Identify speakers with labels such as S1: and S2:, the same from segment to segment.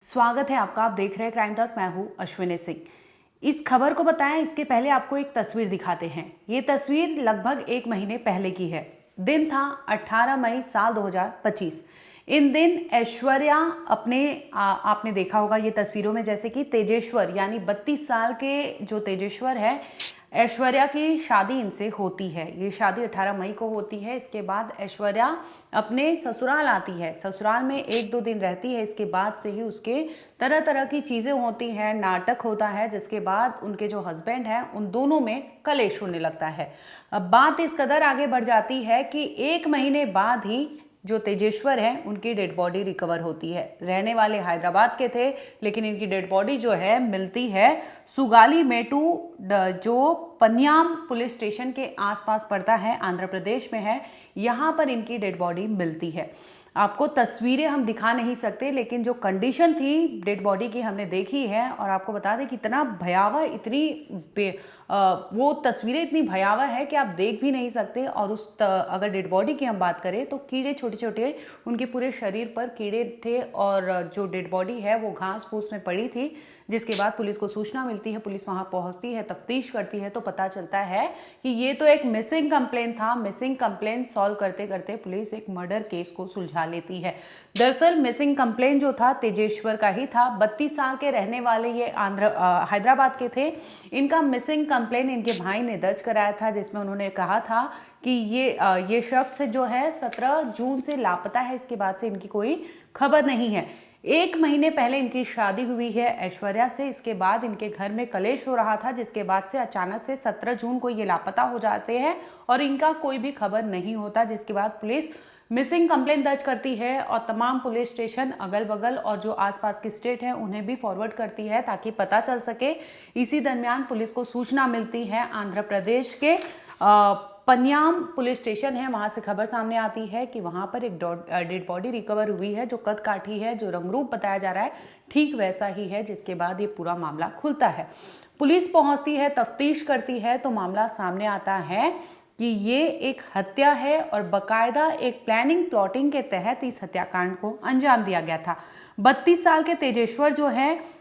S1: स्वागत है आपका। आप देख रहे हैं क्राइम तक। मैं हूं अश्विनी सिंह। इस खबर को बताएं इसके पहले आपको एक तस्वीर दिखाते हैं। ये तस्वीर लगभग 1 महीने पहले की है। दिन था 18 मई साल 2025। इन दिन ऐश्वर्या आपने देखा होगा ये तस्वीरों में, जैसे कि तेजेश्वर यानी 32 साल के जो तेजेश्वर है, ऐश्वर्या की शादी इनसे होती है। ये शादी 18 मई को होती है। इसके बाद ऐश्वर्या अपने ससुराल आती है। ससुराल में 1-2 दिन रहती है। इसके बाद से ही उसके तरह तरह की चीज़ें होती हैं, नाटक होता है, जिसके बाद उनके जो हस्बैंड हैं उन दोनों में कलेश होने लगता है। अब बात इस कदर आगे बढ़ जाती है कि 1 महीने बाद ही जो तेजेश्वर हैं उनकी डेड बॉडी रिकवर होती है। रहने वाले हैदराबाद के थे, लेकिन इनकी डेड बॉडी जो है मिलती है सुगाली मेटू, जो पन्याम पुलिस स्टेशन के आसपास पड़ता है, आंध्र प्रदेश में है। यहाँ पर इनकी डेड बॉडी मिलती है। आपको तस्वीरें हम दिखा नहीं सकते, लेकिन जो कंडीशन थी डेड बॉडी की हमने देखी है। और आपको बता दें कि इतना भयावह, वो तस्वीरें इतनी भयावह है कि आप देख भी नहीं सकते। और अगर डेड बॉडी की हम बात करें तो कीड़े, छोटे छोटे उनके पूरे शरीर पर कीड़े थे। और जो डेड बॉडी है वो घास फूस में पड़ी थी। जिसके बाद पुलिस को सूचना मिलती है, पुलिस वहां पहुंचती है, तफ्तीश करती है, तो पता चलता है कि ये तो एक मिसिंग कंप्लेन था। मिसिंग कंप्लेन सॉल्व करते करते पुलिस एक मर्डर केस को सुलझा लेती है। दरअसल मिसिंग कंप्लेन जो था तेजेश्वर का ही था। 32 साल के रहने वाले ये हैदराबाद के थे। इनका मिसिंग कंप्लेन इनके भाई ने दर्ज कराया था, जिसमें उन्होंने कहा था कि ये शख्स जो है 17 जून से लापता है। इसके बाद से इनकी कोई खबर नहीं है। 1 महीने पहले इनकी शादी हुई है ऐश्वर्या से। इसके बाद इनके घर में कलेश हो रहा था, जिसके बाद से अचानक से 17 जून को ये लापता हो जाते हैं और इनका कोई भी खबर नहीं होता। जिसके बाद पुलिस मिसिंग कंप्लेंट दर्ज करती है और तमाम पुलिस स्टेशन अगल बगल और जो आसपास के स्टेट हैं उन्हें भी फॉरवर्ड करती है ताकि पता चल सके। इसी दरमियान पुलिस को सूचना मिलती है आंध्र प्रदेश के पन्याम पुलिस स्टेशन है, वहां से खबर सामने आती है कि वहां पर एक डेड बॉडी रिकवर हुई है, जो कद काठी है, जो रंगरूप बताया जा रहा है ठीक वैसा ही है। जिसके बाद ये पूरा मामला खुलता है। पुलिस पहुंचती है, तफ्तीश करती है, तो मामला सामने आता है कि ये एक हत्या है और बकायदा एक प्लानिंग प्लॉटिंग के तहत इस हत्याकांड को अंजाम दिया गया था। 32 साल के तेजेश्वर जो है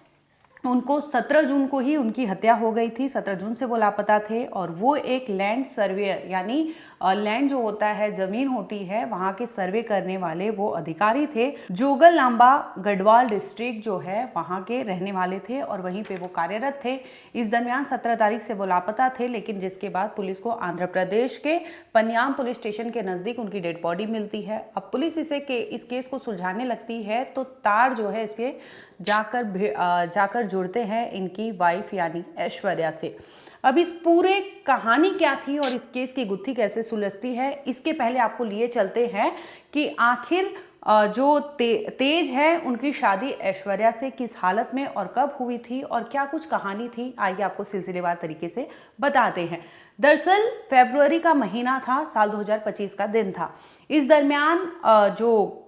S1: उनको 17 जून को ही उनकी हत्या हो गई थी। 17 जून से वो लापता थे और वो एक लैंड सर्वेयर यानी लैंड जो होता है, जमीन होती है, वहां के सर्वे करने वाले वो अधिकारी थे। जोगल लांबा गढ़वाल डिस्ट्रिक्ट जो है वहां के रहने वाले थे और वहीं पे वो कार्यरत थे। इस दरमियान 17 तारीख से वो लापता थे, लेकिन जिसके बाद पुलिस को आंध्र प्रदेश के पन्याम पुलिस स्टेशन के नजदीक उनकी डेड बॉडी मिलती है। अब पुलिस इस केस को सुलझाने लगती है, तो तार जो है इसके जाकर जुड़ते हैं इनकी वाइफ यानी ऐश्वर्या से। अब इस पूरे कहानी क्या थी और इस केस की गुत्थी कैसे सुलझती है, इसके पहले आपको लिए चलते हैं कि आखिर जो तेज है उनकी शादी ऐश्वर्या से किस हालत में और कब हुई थी और क्या कुछ कहानी थी। आइए आपको सिलसिलेवार तरीके से बताते हैं। दरअसल फरवरी का महीना था, साल 2025 का दिन था। इस दरमियान जो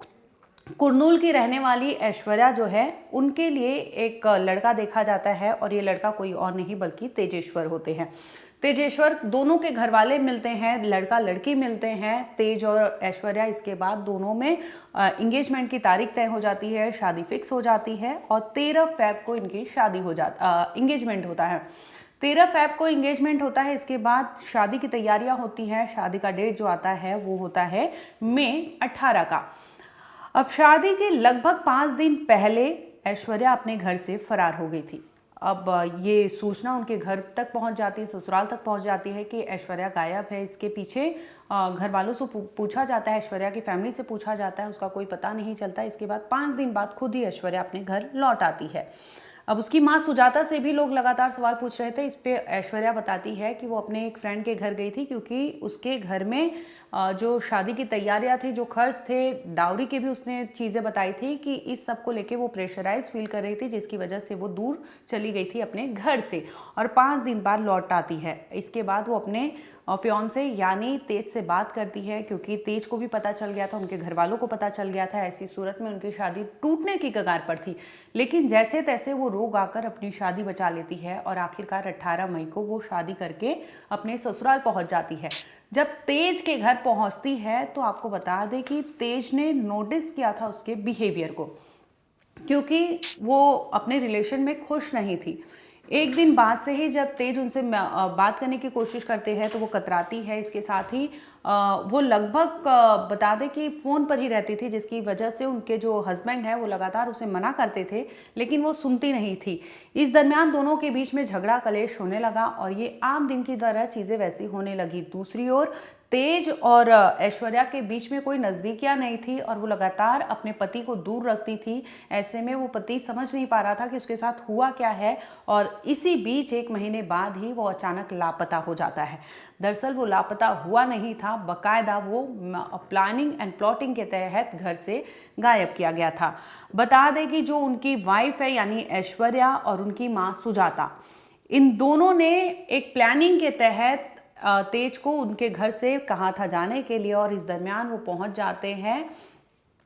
S1: कुर्नूल की रहने वाली ऐश्वर्या जो है उनके लिए एक लड़का देखा जाता है और ये लड़का कोई और नहीं बल्कि तेजेश्वर होते हैं। तेजेश्वर दोनों के घर वाले मिलते हैं, लड़का लड़की मिलते हैं, तेज और ऐश्वर्या। इसके बाद दोनों में इंगेजमेंट की तारीख तय हो जाती है, शादी फिक्स हो जाती है और 13 फ़रवरी को इनकी शादी हो इंगेजमेंट होता है। 13 फ़रवरी को इंगेजमेंट होता है। इसके बाद शादी की तैयारियां होती हैं। शादी का डेट जो आता है वो होता है मई 18 का। अब शादी के लगभग 5 दिन पहले ऐश्वर्या अपने घर से फरार हो गई थी। अब ये सूचना उनके घर तक पहुंच जाती है, ससुराल तक पहुंच जाती है कि ऐश्वर्या गायब है। इसके पीछे घर वालों से पूछा जाता है, ऐश्वर्या की फैमिली से पूछा जाता है, उसका कोई पता नहीं चलता। इसके बाद 5 दिन बाद खुद ही ऐश्वर्या अपने घर लौट आती है। अब उसकी माँ सुजाता से भी लोग लगातार सवाल पूछ रहे थे। इस पे ऐश्वर्या बताती है कि वो अपने एक फ्रेंड के घर गई थी, क्योंकि उसके घर में जो शादी की तैयारियां थी, जो खर्च थे, डाउरी के भी उसने चीज़ें बताई थी कि इस सब को लेके वो प्रेशराइज फील कर रही थी, जिसकी वजह से वो दूर चली गई थी अपने घर से और 5 दिन बाद लौट आती है। इसके बाद वो अपने फियांसे यानी तेज से बात करती है, क्योंकि तेज को भी पता चल गया था, उनके घर वालों को पता चल गया था। ऐसी सूरत में उनकी शादी टूटने की कगार पर थी, लेकिन जैसे तैसे वो रोग आकर अपनी शादी बचा लेती है और आखिरकार 18 मई को वो शादी करके अपने ससुराल पहुंच जाती है। जब तेज के घर पहुंचती है तो आपको बता दें कि तेज ने नोटिस किया था उसके बिहेवियर को। क्योंकि वो अपने रिलेशन में खुश नहीं थी। एक दिन बाद से ही जब तेज उनसे बात करने की कोशिश करते हैं तो वो कतराती है। इसके साथ ही वो लगभग बता दें कि फ़ोन पर ही रहती थी, जिसकी वजह से उनके जो हस्बैंड है वो लगातार उसे मना करते थे, लेकिन वो सुनती नहीं थी। इस दरमियान दोनों के बीच में झगड़ा कलेश होने लगा और ये आम दिन की तरह चीज़ें वैसी होने लगी। दूसरी ओर तेज और ऐश्वर्या के बीच में कोई नज़दीकियां नहीं थी और वो लगातार अपने पति को दूर रखती थी। ऐसे में वो पति समझ नहीं पा रहा था कि उसके साथ हुआ क्या है और इसी बीच 1 महीने बाद ही वो अचानक लापता हो जाता है। दरअसल वो लापता हुआ नहीं था, बकायदा वो प्लानिंग एंड प्लॉटिंग के तहत घर से गायब किया गया था। बता दें कि जो उनकी वाइफ है यानी ऐश्वर्या और उनकी माँ सुजाता, इन दोनों ने एक प्लानिंग के तहत तेज को उनके घर से कहा था जाने के लिए और इस दरमियान वो पहुंच जाते हैं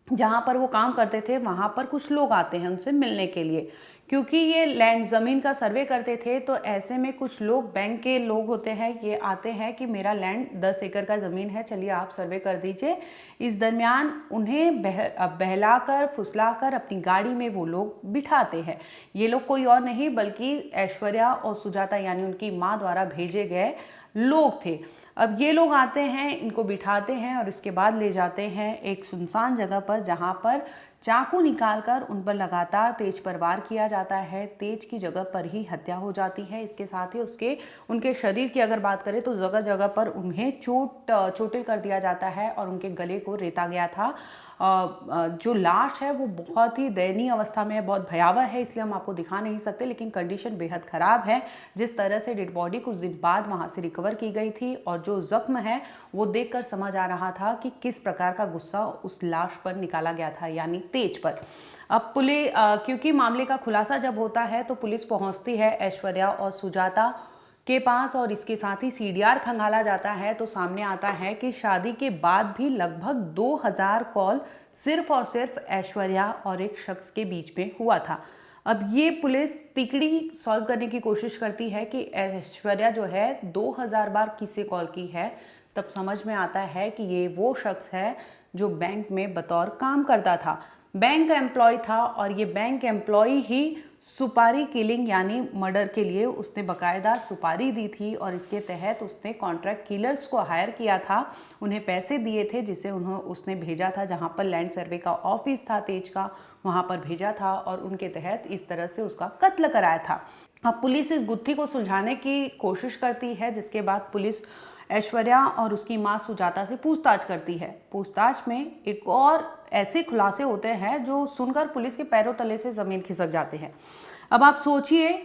S1: जहां पर वो काम करते थे। वहां पर कुछ लोग आते हैं उनसे मिलने के लिए, क्योंकि ये लैंड ज़मीन का सर्वे करते थे। तो ऐसे में कुछ लोग, बैंक के लोग होते हैं, ये आते हैं कि मेरा लैंड 10 एकड़ का ज़मीन है, चलिए आप सर्वे कर दीजिए। इस दरमियान उन्हें बहलाकर फुसलाकर अपनी गाड़ी में वो लोग बिठाते हैं। ये लोग कोई और नहीं बल्कि ऐश्वर्या और सुजाता यानी उनकी माँ द्वारा भेजे गए लोग थे। अब ये लोग आते हैं, इनको बिठाते हैं और इसके बाद ले जाते हैं एक सुनसान जगह पर, जहां पर चाकू निकालकर उन पर लगातार तेज पर वार किया जाता है। तेज की जगह पर ही हत्या हो जाती है। इसके साथ ही उनके शरीर की अगर बात करें तो जगह जगह पर उन्हें चोटिल कर दिया जाता है और उनके गले को रेता गया था। जो लाश है वो बहुत ही दयनीय अवस्था में है, बहुत भयावह है, इसलिए हम आपको दिखा नहीं सकते, लेकिन कंडीशन बेहद खराब है। जिस तरह से डेड बॉडी कुछ दिन बाद वहां से रिकवर की गई थी और जो जख्म है वो देखकर समझ आ रहा था कि किस प्रकार का गुस्सा उस लाश पर निकाला गया था, यानी तेज पर। अब पुलिस, क्योंकि मामले का खुलासा जब होता है तो पुलिस पहुंचती है ऐश्वर्या और सुजाता के पास और इसके साथ ही सीडीआर खंगाला जाता है। तो सामने आता है कि शादी के बाद भी लगभग 2000 कॉल सिर्फ और सिर्फ ऐश्वर्या और एक शख्स के बीच में हुआ था। अब ये पुलिस तिकड़ी सॉल्व करने की कोशिश करती है कि ऐश्वर्या जो है 2000 बार किसे कॉल की है। तब समझ में आता है कि ये वो शख्स है जो बैंक में बतौर काम करता था, बैंक का एम्प्लॉय था और ये बैंक एम्प्लॉय ही सुपारी किलिंग यानी मर्डर के लिए उसने बकायदा सुपारी दी थी और इसके तहत उसने कॉन्ट्रैक्ट किलर्स को हायर किया था, उन्हें पैसे दिए थे, जिसे उसने भेजा था जहां पर लैंड सर्वे का ऑफिस था तेज का, वहां पर भेजा था और उनके तहत इस तरह से उसका कत्ल कराया था। अब पुलिस इस गुत्थी को सुलझाने की कोशिश करती है, जिसके बाद पुलिस ऐश्वर्या और उसकी मां सुजाता से पूछताछ करती है। पूछताछ में एक और ऐसे खुलासे होते हैं जो सुनकर पुलिस के पैरों तले से जमीन खिसक जाते हैं। अब आप सोचिए,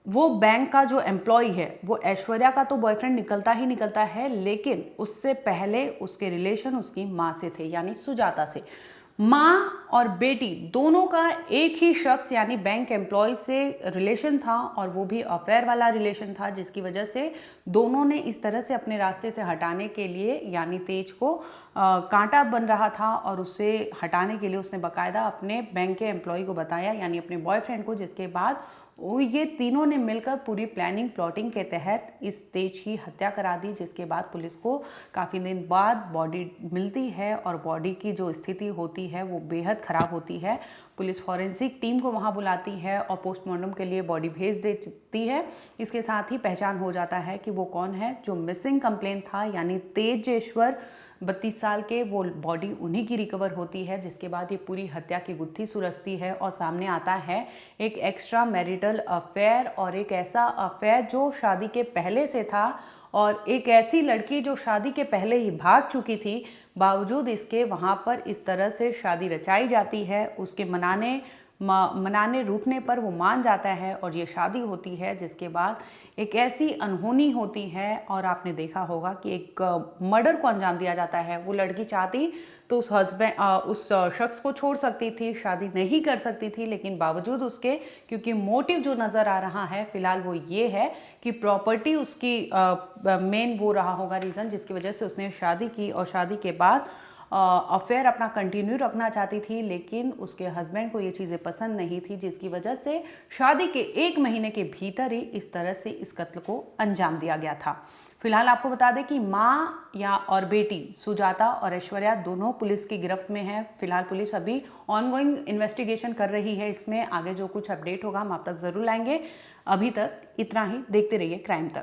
S1: वो बैंक का जो एम्प्लॉय है वो ऐश्वर्या का तो बॉयफ्रेंड निकलता ही निकलता है, लेकिन उससे पहले उसके रिलेशन उसकी माँ से थे यानी सुजाता से। माँ और बेटी दोनों का एक ही शख्स यानी बैंक एम्प्लॉय से रिलेशन था और वो भी अफेयर वाला रिलेशन था, जिसकी वजह से दोनों ने इस तरह से अपने रास्ते से हटाने के लिए यानी तेज को कांटा बन रहा था और उससे हटाने के लिए उसने बकायदा अपने बैंक के एम्प्लॉय को बताया यानी अपने बॉयफ्रेंड को, जिसके बाद ये तीनों ने मिलकर पूरी प्लानिंग प्लॉटिंग के तहत इस तेज की हत्या करा दी। जिसके बाद पुलिस को काफ़ी दिन बाद बॉडी मिलती है और बॉडी की जो स्थिति होती है वो बेहद ख़राब होती है। पुलिस फॉरेंसिक टीम को वहां बुलाती है और पोस्टमार्टम के लिए बॉडी भेज देती है। इसके साथ ही पहचान हो जाता है कि वो कौन है। जो मिसिंग कंप्लेन था यानी तेजेश्वर 32 साल के, वो बॉडी उन्हीं की रिकवर होती है। जिसके बाद ये पूरी हत्या की गुत्थी सुलझती है और सामने आता है एक एक्स्ट्रा मैरिटल अफेयर और एक ऐसा अफेयर जो शादी के पहले से था और एक ऐसी लड़की जो शादी के पहले ही भाग चुकी थी, बावजूद इसके वहाँ पर इस तरह से शादी रचाई जाती है। उसके मनाने रूठने पर वो मान जाता है और ये शादी होती है। जिसके बाद एक ऐसी अनहोनी होती है और आपने देखा होगा कि एक मर्डर को अंजाम दिया जाता है। वो लड़की चाहती तो उस शख्स को छोड़ सकती थी, शादी नहीं कर सकती थी, लेकिन बावजूद उसके, क्योंकि मोटिव जो नज़र आ रहा है फिलहाल वो ये है कि प्रॉपर्टी उसकी मेन वो रहा होगा रीज़न, जिसकी वजह से उसने शादी की और शादी के बाद अफेयर अपना कंटिन्यू रखना चाहती थी, लेकिन उसके हस्बैंड को ये चीज़ें पसंद नहीं थी, जिसकी वजह से शादी के 1 महीने के भीतर ही इस तरह से इस कत्ल को अंजाम दिया गया था। फिलहाल आपको बता दें कि माँ या और बेटी सुजाता और ऐश्वर्या दोनों पुलिस की गिरफ्त में है। फिलहाल पुलिस अभी ऑनगोइंग इन्वेस्टिगेशन कर रही है। इसमें आगे जो कुछ अपडेट होगा हम आप तक जरूर लाएंगे। अभी तक इतना ही। देखते रहिए क्राइम तक।